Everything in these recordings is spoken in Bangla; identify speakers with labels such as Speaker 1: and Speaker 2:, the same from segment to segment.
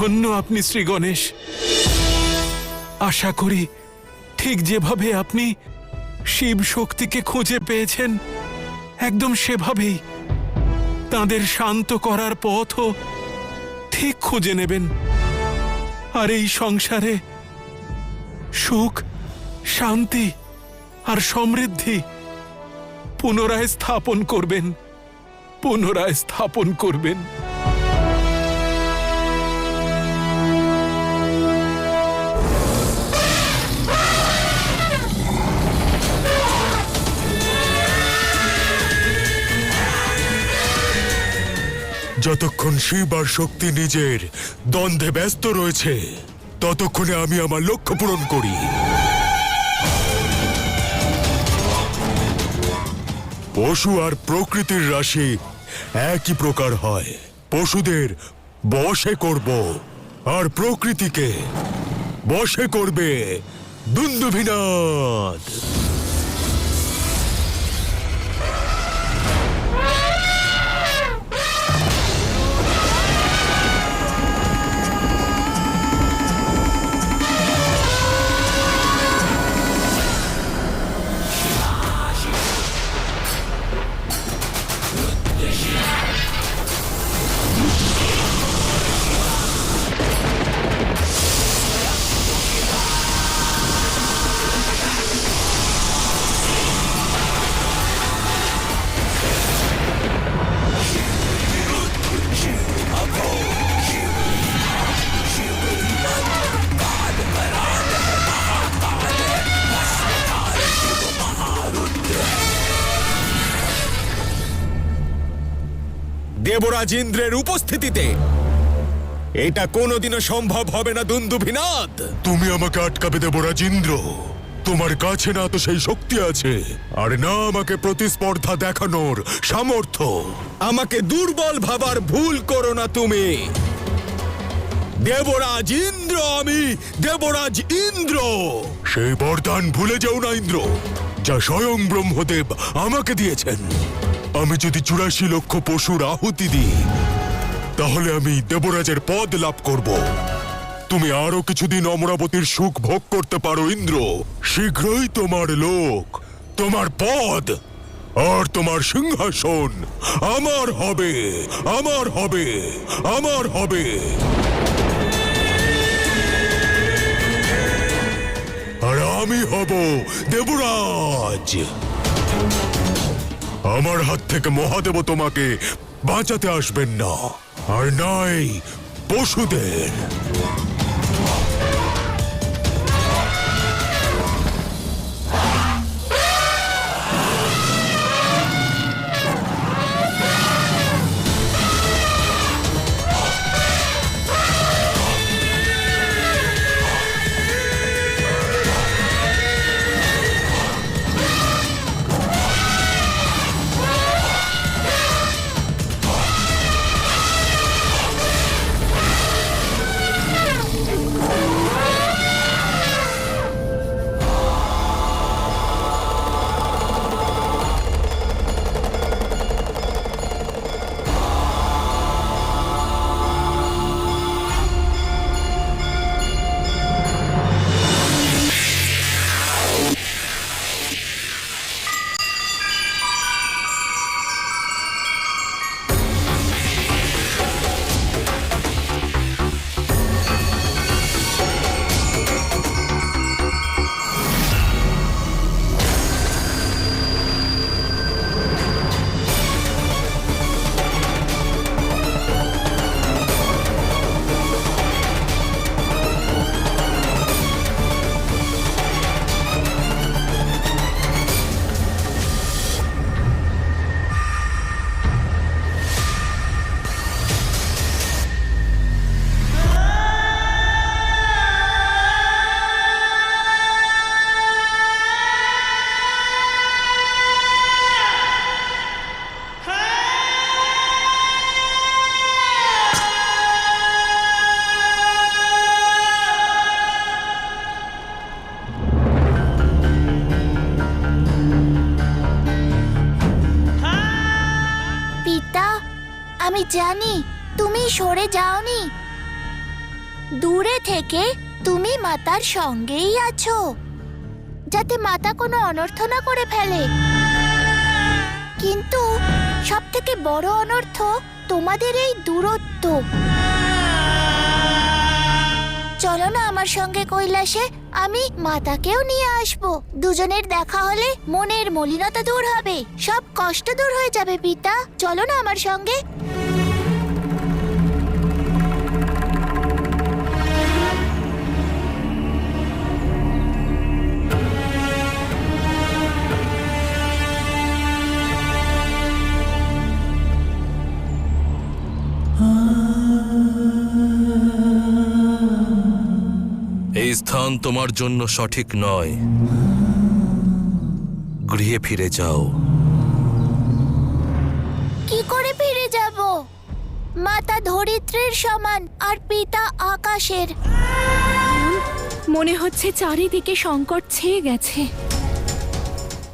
Speaker 1: ধন্য আপনি শ্রী গণেশ। আশা করি ঠিক যেভাবে আপনি শিব শক্তিকে খুঁজে পেয়েছেন একদম সেভাবেই তাদের শান্ত করার পথও ঠিক খুঁজে নেবেন, আর এই সংসারে সুখ, শান্তি আর সমৃদ্ধি পুনরায় স্থাপন করবেন, পুনরায় স্থাপন করবেন।
Speaker 2: যতক্ষণ শিব আর শক্তি নিজের দ্বন্দ্বে ব্যস্ত রয়েছে ততক্ষণে আমি আমার লক্ষ্য পূরণ করি। পশু আর প্রকৃতির রাশি একই প্রকার হয়। পশুদের বশে করব আর প্রকৃতিকে বশে করবে দুন্দুভিনাদ।
Speaker 3: দেবরাজ ইন্দ্রের উপস্থিতিতে এটা কোনোদিনও সম্ভব হবে না দুন্দুভিনাদ।
Speaker 2: তুমি আমাকে আটকাবে দেবরাজ ইন্দ্র? তোমার কাছে না তো সেই শক্তি আছে, আর না আমাকে প্রতিস্পর্ধা দেখানোর সামর্থ্য।
Speaker 3: আমাকে দুর্বল ভাবার ভুল করো না তুমি। দেবরাজ ইন্দ্র আমি, দেবরাজ ইন্দ্র।
Speaker 2: সেই বরদান ভুলে যাও না ইন্দ্র, যা স্বয়ং ব্রহ্মদেব আমাকে দিয়েছেন। আমি যদি ৮৪ লক্ষ পশুর আহুতি দিই তাহলে আমি দেবরাজের পদ লাভ করব। তুমি আরো কিছুদিন অমরাবতীর সুখ ভোগ করতে পারো ইন্দ্র। শীঘ্রই তোমার লোক, তোমার পদ আর তোমার সিংহাসন আমার হবে, আমার হবে, আমার হবে। আর আমি হব দেবরাজ। আমার হাত থেকে মহাদেব তোমাকে বাঁচাতে আসবেন না, আর নাই পশুদের।
Speaker 4: আমি জানি তুমি সরে যাওনি, দূরে থেকে তুমি মাতার সঙ্গেই আছো, যাতে মাতা কোনো অনর্থ না করে ফেলে। কিন্তু সব থেকে বড় অনর্থ তোমাদের এই দূরত্ব। চলো না আমার সঙ্গে কৈলাসে, আমি মাতাকেও নিয়ে আসবো। দুজনের দেখা হলে মনের মলিনতা দূর হবে, সব কষ্ট দূর হয়ে যাবে। পিতা, চলো না আমার সঙ্গে।
Speaker 5: এই স্থান তোমার জন্য সঠিক নয়। গৃহে ফিরে যাও।
Speaker 4: কি করে ফিরে যাব? মাতা ধরিত্রীর সমান আর পিতা আকাশের।
Speaker 6: মনে হচ্ছে চারিদিকে সংকট ছেয়ে গেছে।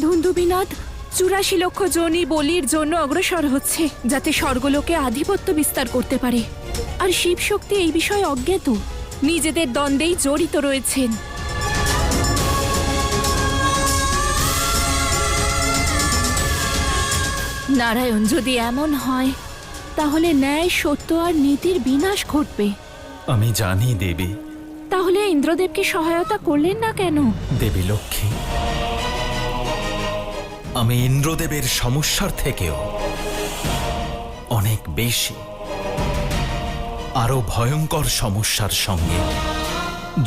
Speaker 6: ধুন্দুবিনাথ ৮৪ লক্ষ জনই বলির জন্য অগ্রসর হচ্ছে, যাতে স্বর্গলোকে আধিপত্য বিস্তার করতে পারে। আর শিব শক্তি এই বিষয়ে অজ্ঞাত, নিজেদের দ্বন্দ্বেই জড়িত রয়েছেন। নারায়ণ, যদি এমন হয় তাহলে ন্যায়, সত্য আর নীতির বিনাশ ঘটবে।
Speaker 7: আমি জানি দেবী।
Speaker 6: তাহলে ইন্দ্রদেবকে সহায়তা করলেন না কেন?
Speaker 7: দেবী লক্ষ্মী, আমি ইন্দ্রদেবের সমস্যার থেকেও অনেক বেশি, আরো ভয়ঙ্কর সমস্যার সঙ্গে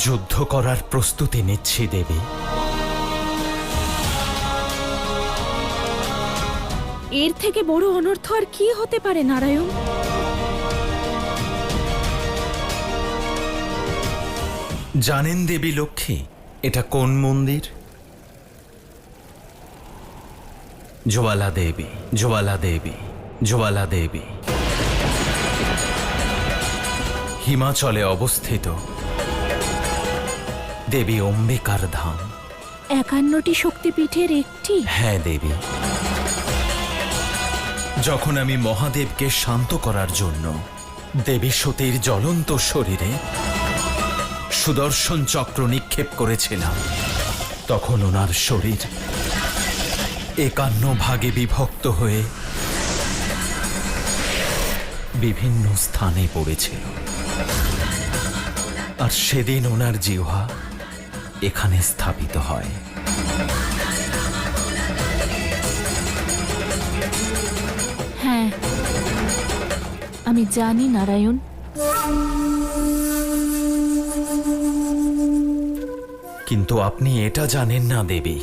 Speaker 7: যুদ্ধ করার প্রস্তুতি নিচ্ছি দেবী।
Speaker 6: এর থেকে বড় অনর্থ আর কি হতে পারে নারায়ণ?
Speaker 7: জানেন দেবী লক্ষ্মী, এটা কোন মন্দির? জ্বালা দেবী, জ্বালা দেবী, জ্বালা দেবী। হিমাচলে অবস্থিত দেবী অম্বিকার ধাম।
Speaker 6: ৫১টি শক্তিপীঠের একটি?
Speaker 7: হ্যাঁ দেবী। যখন আমি মহাদেবকে শান্ত করার জন্য দেবী সতীর জ্বলন্ত শরীরে সুদর্শন চক্র নিক্ষেপ করেছিলাম, তখন ওনার শরীর ৫১ ভাগে বিভক্ত হয়ে বিভিন্ন স্থানে পড়েছিল। আর সেদিন ওনার জিহ্বা এখানে স্থাপিত হয়।
Speaker 6: হ্যাঁ, আমি জানি নারায়ণ।
Speaker 7: কিন্তু আপনি এটা জানেন না দেবী,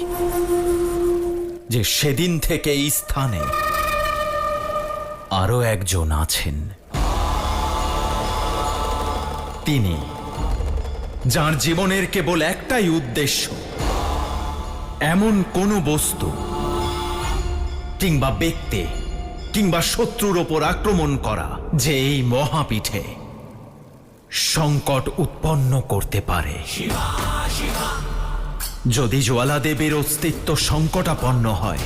Speaker 7: যে সেদিন থেকে এই স্থানে আরো একজন আছেন। তিনি, যার জীবনের কেবল একটাই উদ্দেশ্য, এমন কোনো বস্তু কিংবা ব্যক্তি কিংবা শত্রুর ওপর আক্রমণ করা যে এই মহাপীঠে সংকট উৎপন্ন করতে পারে। যদি জ্বালা দেবীর অস্তিত্ব সংকটাপন্ন হয়,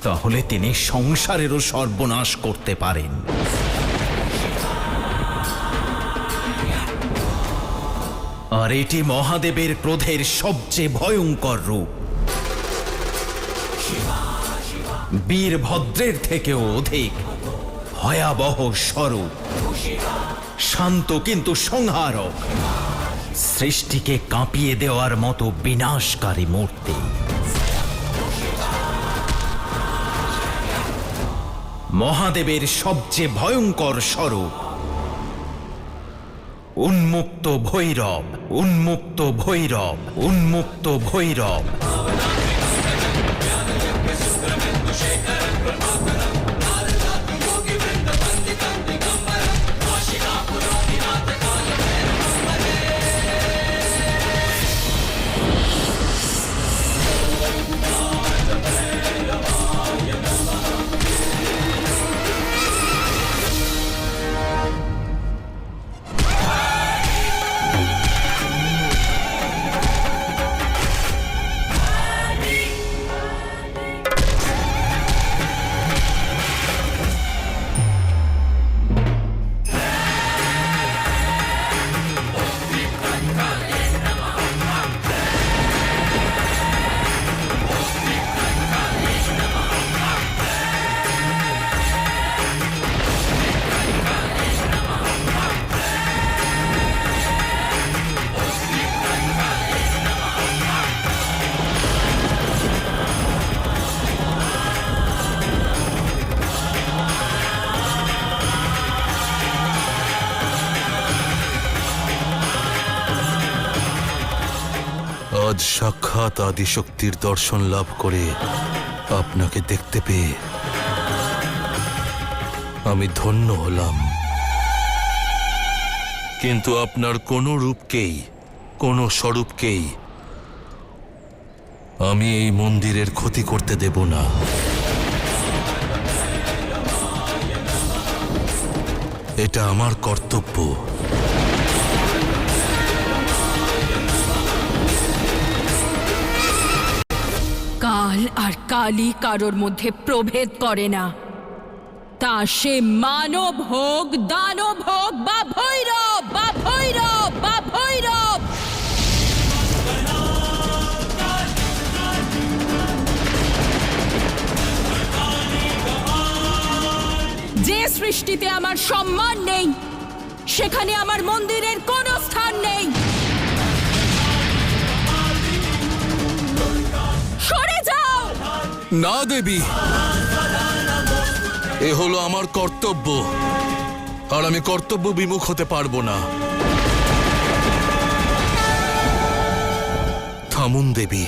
Speaker 7: তাহলে তিনি সংসারেরও সর্বনাশ করতে পারেন। আর এটি মহাদেবের ক্রোধের সবচেয়ে ভয়ঙ্কর রূপ। বীরভদ্রের থেকেও অধিক ভয়াবহ স্বরূপ। শান্ত কিন্তু সংহারক, সৃষ্টিকে কাঁপিয়ে দেওয়ার মতো বিনাশকারী মূর্তি। মহাদেবের সবচেয়ে ভয়ঙ্কর স্বরূপ উন্মুক্ত ভৈরব, উন্মুক্ত ভৈরব, উন্মুক্ত ভৈরব।
Speaker 5: আজ সাক্ষাৎ আদিশক্তির দর্শন লাভ করে আপনাকে দেখতে পেয়ে আমি ধন্য হলাম। কিন্তু আপনার কোনো রূপকেই, কোনো স্বরূপকেই আমি এই মন্দিরের ক্ষতি করতে দেব না। এটা আমার কর্তব্য।
Speaker 6: কাল আর কালই কারোর মধ্যে প্রভেদ করে না, তা সে মানব হোক, দানব হোক, বা ভৈরব বা ভৈরব বা ভৈরব। যে সৃষ্টিতে আমার সম্মান নেই, সেখানে আমার মন্দিরের কোনো স্থান নেই। সরে যাও।
Speaker 5: না দেবী, এ হলো আমার কর্তব্য, আর আমি কর্তব্য বিমুখ হতে পারবো না। থামুন দেবী।